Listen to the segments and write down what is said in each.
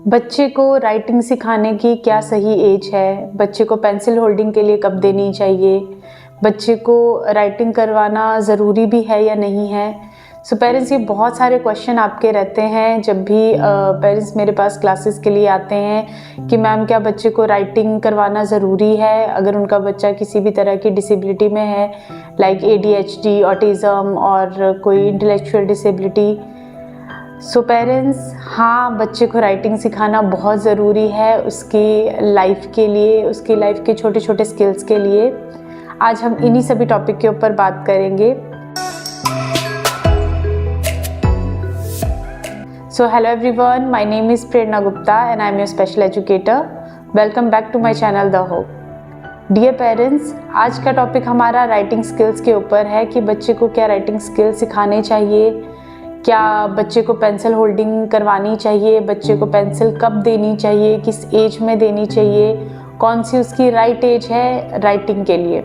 बच्चे को राइटिंग सिखाने की क्या सही एज है? बच्चे को पेंसिल होल्डिंग के लिए कब देनी चाहिए? बच्चे को राइटिंग करवाना ज़रूरी भी है या नहीं है? सो पेरेंट्स, ये बहुत सारे क्वेश्चन आपके रहते हैं जब भी पेरेंट्स मेरे पास क्लासेस के लिए आते हैं कि मैम क्या बच्चे को राइटिंग करवाना ज़रूरी है अगर उनका बच्चा किसी भी तरह की डिसेबिलिटी में है, लाइक ADHD, ऑटिज़म और कोई इंटेलेक्चुअल डिसेबिलिटी। सो पेरेंट्स, हाँ, बच्चे को राइटिंग सिखाना बहुत ज़रूरी है उसकी लाइफ के लिए, उसकी लाइफ के छोटे छोटे स्किल्स के लिए। आज हम इन्हीं सभी टॉपिक के ऊपर बात करेंगे। So hello everyone, my name is Prerna Gupta and I am your special educator. Welcome back to my channel The Hope. Dear parents, आज का टॉपिक हमारा राइटिंग स्किल्स के ऊपर है कि बच्चे को क्या राइटिंग स्किल्स सिखाने चाहिए, क्या बच्चे को पेंसिल होल्डिंग करवानी चाहिए, बच्चे को पेंसिल कब देनी चाहिए, किस एज में देनी चाहिए, कौन सी उसकी राइट एज है राइटिंग के लिए।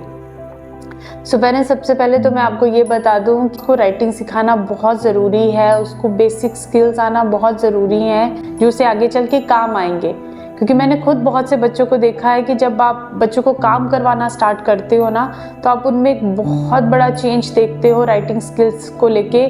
सो पेरेंट्स, सबसे पहले तो मैं आपको ये बता दूं कि उसको राइटिंग सिखाना बहुत ज़रूरी है, उसको बेसिक स्किल्स आना बहुत ज़रूरी हैं जो उसे आगे चल के काम आएंगे। क्योंकि मैंने खुद बहुत से बच्चों को देखा है कि जब आप बच्चों को काम करवाना स्टार्ट करते हो ना, तो आप उनमें एक बहुत बड़ा चेंज देखते हो राइटिंग स्किल्स को लेके,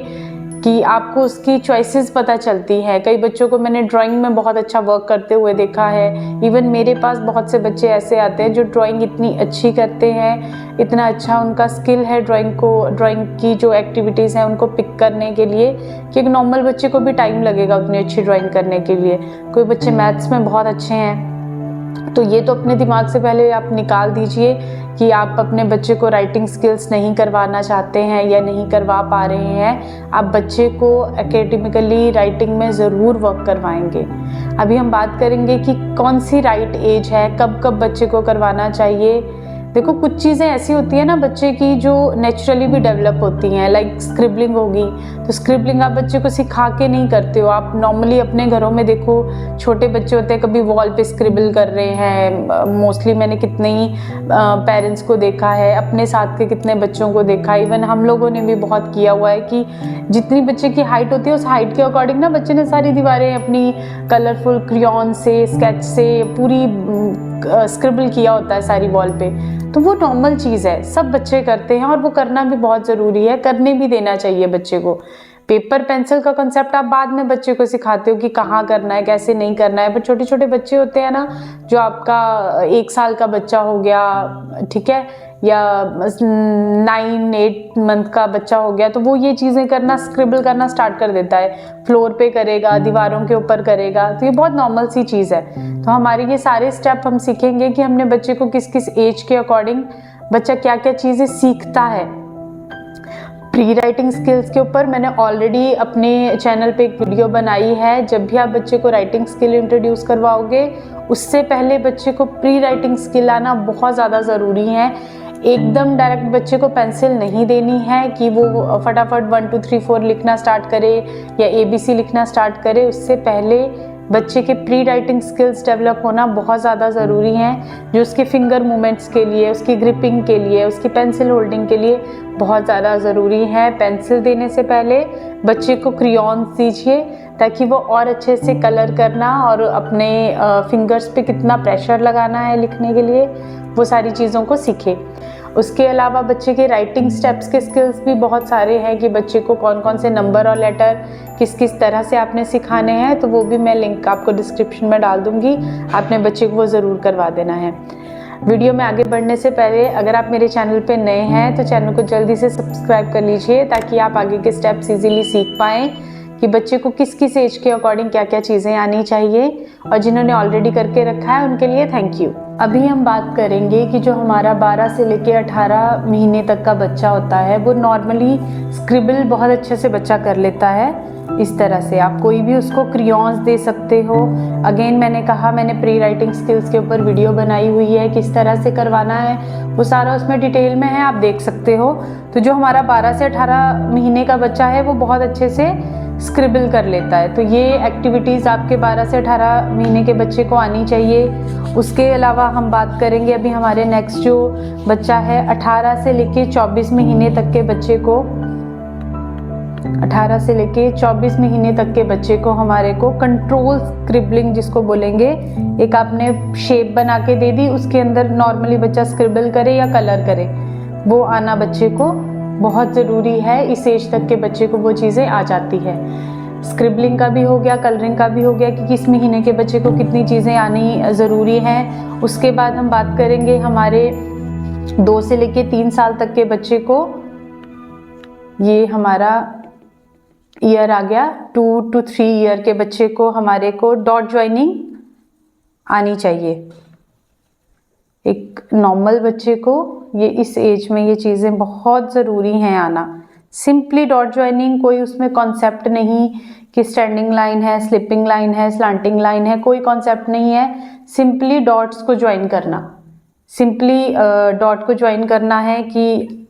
कि आपको उसकी चॉइसेस पता चलती है। कई बच्चों को मैंने ड्राइंग में बहुत अच्छा वर्क करते हुए देखा है। इवन मेरे पास बहुत से बच्चे ऐसे आते हैं जो ड्राइंग इतनी अच्छी करते हैं, इतना अच्छा उनका स्किल है ड्राइंग की जो एक्टिविटीज़ हैं उनको पिक करने के लिए, कि एक नॉर्मल बच्चे को भी टाइम लगेगा उतनी अच्छी ड्राइंग करने के लिए। कोई बच्चे मैथ्स में बहुत अच्छे हैं। तो ये तो अपने दिमाग से पहले आप निकाल दीजिए कि आप अपने बच्चे को राइटिंग स्किल्स नहीं करवाना चाहते हैं या नहीं करवा पा रहे हैं। आप बच्चे को एकेडमिकली राइटिंग में ज़रूर वर्क करवाएंगे। अभी हम बात करेंगे कि कौन सी राइट एज है, कब कब बच्चे को करवाना चाहिए। देखो, कुछ चीज़ें ऐसी होती है ना बच्चे की जो नेचुरली भी डेवलप होती हैं, लाइक स्क्रिबलिंग होगी। तो स्क्रिबलिंग आप बच्चे को सिखा के नहीं करते हो। आप नॉर्मली अपने घरों में देखो, छोटे बच्चे होते हैं, कभी वॉल पे स्क्रिबल कर रहे हैं। मोस्टली मैंने कितने ही पेरेंट्स को देखा है, अपने साथ के कितने बच्चों को देखा। इवन हम लोगों ने भी बहुत किया हुआ है कि जितनी बच्चे की हाइट होती है उस हाइट के अकॉर्डिंग ना बच्चे ने सारी दीवारें अपनी कलरफुल क्रेयॉन से, स्केच से पूरी स्क्रिबल किया होता है सारी वॉल पे। तो वो नॉर्मल चीज़ है, सब बच्चे करते हैं और वो करना भी बहुत ज़रूरी है, करने भी देना चाहिए बच्चे को। पेपर पेंसिल का कंसेप्ट आप बाद में बच्चे को सिखाते हो कि कहाँ करना है, कैसे नहीं करना है। पर छोटे छोटे बच्चे होते हैं ना, जो आपका 1 साल का बच्चा हो गया, ठीक है, या 9-8 मंथ का बच्चा हो गया, तो वो ये चीज़ें करना, स्क्रिबल करना स्टार्ट कर देता है। फ्लोर पे करेगा, दीवारों के ऊपर करेगा, तो ये बहुत नॉर्मल सी चीज़ है। तो हमारे ये सारे स्टेप हम सीखेंगे कि हमने बच्चे को किस किस एज के अकॉर्डिंग बच्चा क्या क्या चीज़ें सीखता है। प्री राइटिंग स्किल्स के ऊपर मैंने ऑलरेडी अपने चैनल पे एक वीडियो बनाई है। जब भी आप बच्चे को राइटिंग स्किल इंट्रोड्यूस करवाओगे, उससे पहले बच्चे को प्री राइटिंग स्किल आना बहुत ज़्यादा ज़रूरी है। एकदम डायरेक्ट बच्चे को पेंसिल नहीं देनी है कि वो फटाफट 1 2 3 4 लिखना स्टार्ट करे या ABC लिखना स्टार्ट करे। उससे पहले बच्चे के प्री राइटिंग स्किल्स डेवलप होना बहुत ज़्यादा ज़रूरी हैं, जो उसके फिंगर मूवमेंट्स के लिए, उसकी ग्रिपिंग के लिए, उसकी पेंसिल होल्डिंग के लिए बहुत ज़्यादा ज़रूरी है। पेंसिल देने से पहले बच्चे को क्रेयॉन्स दीजिए ताकि वो और अच्छे से कलर करना और अपने फिंगर्स पे कितना प्रेशर लगाना है लिखने के लिए, वो सारी चीज़ों को सीखे। उसके अलावा बच्चे के राइटिंग स्टेप्स के स्किल्स भी बहुत सारे हैं कि बच्चे को कौन कौन से नंबर और लेटर किस किस तरह से आपने सिखाने हैं, तो वो भी मैं लिंक आपको डिस्क्रिप्शन में डाल दूँगी। आपने बच्चे को वो ज़रूर करवा देना है। वीडियो में आगे बढ़ने से पहले अगर आप मेरे चैनल पे नए हैं तो चैनल को जल्दी से सब्सक्राइब कर लीजिए ताकि आप आगे के स्टेप्स इजीली सीख पाएँ कि बच्चे को किस किस एज के अकॉर्डिंग क्या क्या चीज़ें आनी चाहिए। और जिन्होंने ऑलरेडी करके रखा है उनके लिए थैंक यू। अभी हम बात करेंगे कि जो हमारा 12 से लेके 18 महीने तक का बच्चा होता है, वो नॉर्मली स्क्रिबल बहुत अच्छे से बच्चा कर लेता है। इस तरह से आप कोई भी उसको क्रेयॉन्स दे सकते हो। अगेन मैंने कहा, मैंने प्री राइटिंग स्किल्स के ऊपर वीडियो बनाई हुई है, किस तरह से करवाना है वो सारा उसमें डिटेल में है, आप देख सकते हो। तो जो हमारा 12 से 18 महीने का बच्चा है वो बहुत अच्छे से स्क्रिबल कर लेता है। तो ये एक्टिविटीज़ आपके 12 से 18 महीने के बच्चे को आनी चाहिए। उसके अलावा हम बात करेंगे अभी हमारे नेक्स्ट जो बच्चा है 18 से लेके 24 महीने तक के बच्चे को, 18 से लेके 24 महीने तक के बच्चे को हमारे को कंट्रोल स्क्रिबलिंग जिसको बोलेंगे, एक आपने शेप बना के दे दी, उसके अंदर नॉर्मली बच्चा स्क्रिबल करे या कलर करे, वो आना बच्चे को बहुत ज़रूरी है। इस एज तक के बच्चे को वो चीज़ें आ जाती है। स्क्रिबलिंग का भी हो गया, कलरिंग का भी हो गया कि किस महीने के बच्चे को कितनी चीज़ें आनी ज़रूरी हैं। उसके बाद हम बात करेंगे हमारे 2 से लेके 3 साल तक के बच्चे को, ये हमारा ईयर आ गया। 2 to 3 ईयर के बच्चे को हमारे को डॉट ज्वाइनिंग आनी चाहिए। एक नॉर्मल बच्चे को ये इस एज में ये चीज़ें बहुत ज़रूरी हैं आना। सिंपली डॉट ज्वाइनिंग, कोई उसमें कॉन्सेप्ट नहीं कि स्टैंडिंग लाइन है, स्लिपिंग लाइन है, स्लांटिंग लाइन है, कोई कॉन्सेप्ट नहीं है। सिंपली डॉट्स को ज्वाइन करना, सिंपली डॉट को ज्वाइन करना है कि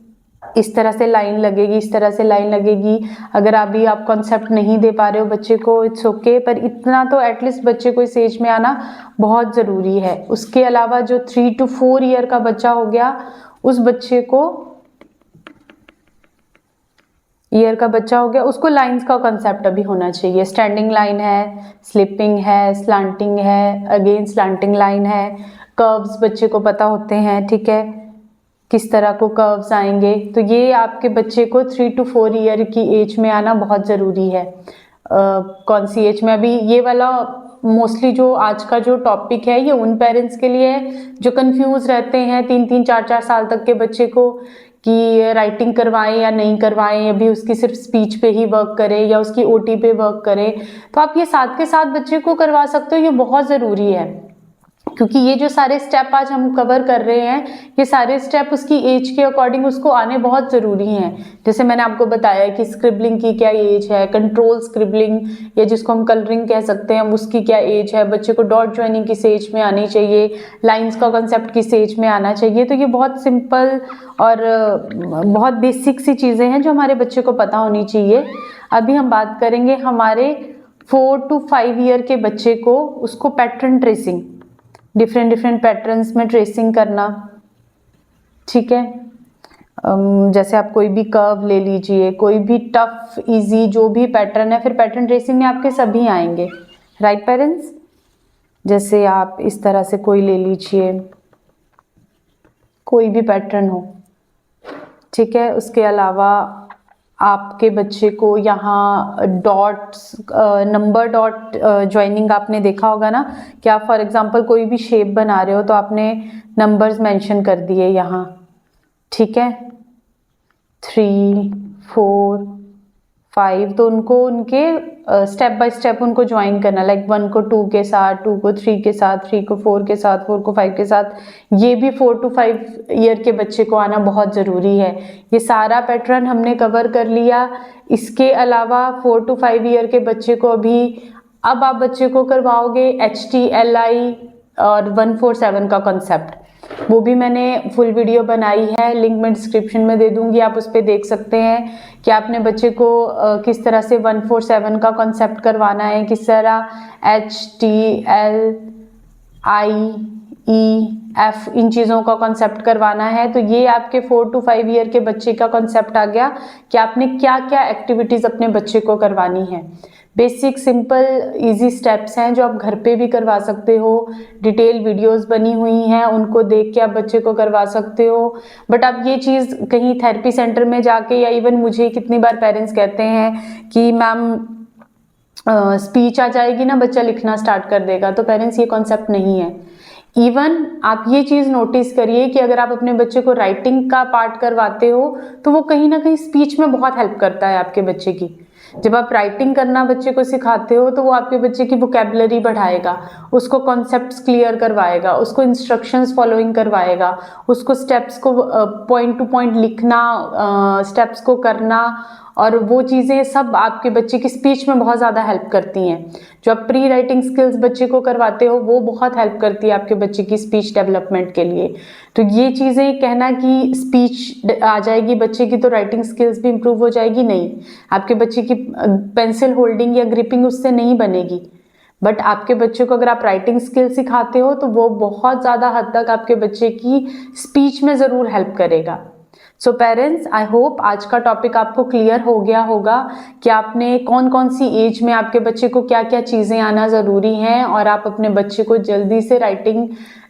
इस तरह से लाइन लगेगी, इस तरह से लाइन लगेगी। अगर अभी आप कॉन्सेप्ट नहीं दे पा रहे हो बच्चे को, इट्स ओके, पर इतना तो एटलीस्ट बच्चे को इस एज में आना बहुत ज़रूरी है। उसके अलावा जो 3 to 4 ईयर का बच्चा हो गया, उस बच्चे को ईयर का बच्चा हो गया, उसको लाइंस का कॉन्सेप्ट अभी होना चाहिए। स्टैंडिंग लाइन है, स्लिपिंग है, स्लांटिंग है, अगेन स्लांटिंग लाइन है, कर्व्स बच्चे को पता होते हैं, ठीक है, किस तरह को कर्व्स आएंगे। तो ये आपके बच्चे को 3 to 4 ईयर की एज में आना बहुत ज़रूरी है। कौन सी एज में? अभी ये वाला मोस्टली जो आज का जो टॉपिक है ये उन पेरेंट्स के लिए है जो कंफ्यूज रहते हैं 3-3, 4-4 साल तक के बच्चे को कि राइटिंग करवाएं या नहीं करवाएं, अभी उसकी सिर्फ स्पीच पे ही वर्क करें या उसकी ओटी पे वर्क करें। तो आप ये साथ के साथ बच्चे को करवा सकते हो, ये बहुत ज़रूरी है, क्योंकि ये जो सारे स्टेप आज हम कवर कर रहे हैं, ये सारे स्टेप उसकी एज के अकॉर्डिंग उसको आने बहुत ज़रूरी हैं। जैसे मैंने आपको बताया कि स्क्रिबलिंग की क्या एज है, कंट्रोल स्क्रिबलिंग या जिसको हम कलरिंग कह सकते हैं उसकी क्या एज है, बच्चे को डॉट ज्वाइनिंग किस एज में आनी चाहिए, लाइंस का कॉन्सेप्ट किस एज में आना चाहिए। तो ये बहुत सिंपल और बहुत बेसिक सी चीज़ें हैं जो हमारे बच्चे को पता होनी चाहिए। अभी हम बात करेंगे हमारे 4 to 5 ईयर के बच्चे को, उसको पैटर्न ट्रेसिंग, डिफरेंट पैटर्न्स में ट्रेसिंग करना, ठीक है। जैसे आप कोई भी कर्व ले लीजिए, कोई भी टफ इजी जो भी पैटर्न है, फिर पैटर्न ट्रेसिंग में आपके सभी आएंगे, राइट पेरेंट्स। जैसे आप इस तरह से कोई ले लीजिए, कोई भी पैटर्न हो, ठीक है। उसके अलावा आपके बच्चे को यहाँ डॉट्स, नंबर डॉट ज्वाइनिंग आपने देखा होगा ना, कि आप फॉर एग्जांपल कोई भी शेप बना रहे हो तो आपने नंबर्स मेंशन कर दिए यहाँ, ठीक है, 3, 4, 5, तो उनको उनके स्टेप बाय स्टेप उनको ज्वाइन करना, लाइक 1 को 2 के साथ, 2 को 3 के साथ, 3 को 4 के साथ, 4 को 5 के साथ। ये भी 4 to 5 ईयर के बच्चे को आना बहुत ज़रूरी है। ये सारा पैटर्न हमने कवर कर लिया। इसके अलावा 4 to 5 ईयर के बच्चे को अभी अब आप बच्चे को करवाओगे HTLI और 147 का कॉन्सेप्ट, वो भी मैंने फुल वीडियो बनाई है, लिंक मैं डिस्क्रिप्शन में दे दूंगी, आप उस पर देख सकते हैं कि आपने बच्चे को किस तरह से 147 का कॉन्सेप्ट करवाना है, किस तरह HTLIEF इन चीज़ों का कॉन्सेप्ट करवाना है। तो ये आपके 4 to 5 ईयर के बच्चे का कॉन्सेप्ट आ गया कि आपने क्या क्या एक्टिविटीज़ अपने बच्चे को करवानी है। बेसिक सिंपल इजी स्टेप्स हैं जो आप घर पे भी करवा सकते हो, डिटेल वीडियोस बनी हुई हैं, उनको देख के आप बच्चे को करवा सकते हो। बट आप ये चीज़ कहीं थेरेपी सेंटर में जाके, या इवन मुझे कितनी बार पेरेंट्स कहते हैं कि मैम स्पीच आ जाएगी ना, बच्चा लिखना स्टार्ट कर देगा, तो पेरेंट्स ये कॉन्सेप्ट नहीं है। इवन आप ये चीज़ नोटिस करिए कि अगर आप अपने बच्चे को राइटिंग का पार्ट करवाते हो तो वो कहीं ना कहीं स्पीच में बहुत हेल्प करता है आपके बच्चे की। जब आप राइटिंग करना बच्चे को सिखाते हो तो वो आपके बच्चे की वोकैबुलरी बढ़ाएगा, उसको कॉन्सेप्ट्स क्लियर करवाएगा, उसको इंस्ट्रक्शंस फॉलोइंग करवाएगा, उसको स्टेप्स को पॉइंट टू पॉइंट लिखना, स्टेप्स को करना, और वो चीज़ें सब आपके बच्चे की स्पीच में बहुत ज़्यादा हेल्प करती हैं। जो आप प्री राइटिंग स्किल्स बच्चे को करवाते हो वो बहुत हेल्प करती है आपके बच्चे की स्पीच डेवलपमेंट के लिए। तो ये चीज़ें कहना कि स्पीच आ जाएगी बच्चे की तो राइटिंग स्किल्स भी इम्प्रूव हो जाएगी, नहीं। आपके बच्चे की पेंसिल होल्डिंग या ग्रिपिंग उससे नहीं बनेगी, बट आपके बच्चे को अगर आप राइटिंग स्किल सिखाते हो तो वो बहुत ज़्यादा हद तक आपके बच्चे की स्पीच में ज़रूर हेल्प करेगा। सो पेरेंट्स, आई होप आज का टॉपिक आपको क्लियर हो गया होगा कि आपने कौन कौन सी एज में आपके बच्चे को क्या क्या चीज़ें आना ज़रूरी हैं और आप अपने बच्चे को जल्दी से राइटिंग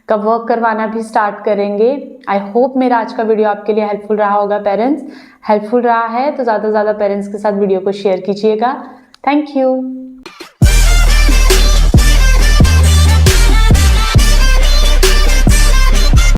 का वर्क करवाना भी स्टार्ट करेंगे। आई होप मेरा आज का वीडियो आपके लिए हेल्पफुल रहा होगा पेरेंट्स। हेल्पफुल रहा है तो ज़्यादा से ज़्यादा पेरेंट्स के साथ वीडियो को शेयर कीजिएगा। Thank you.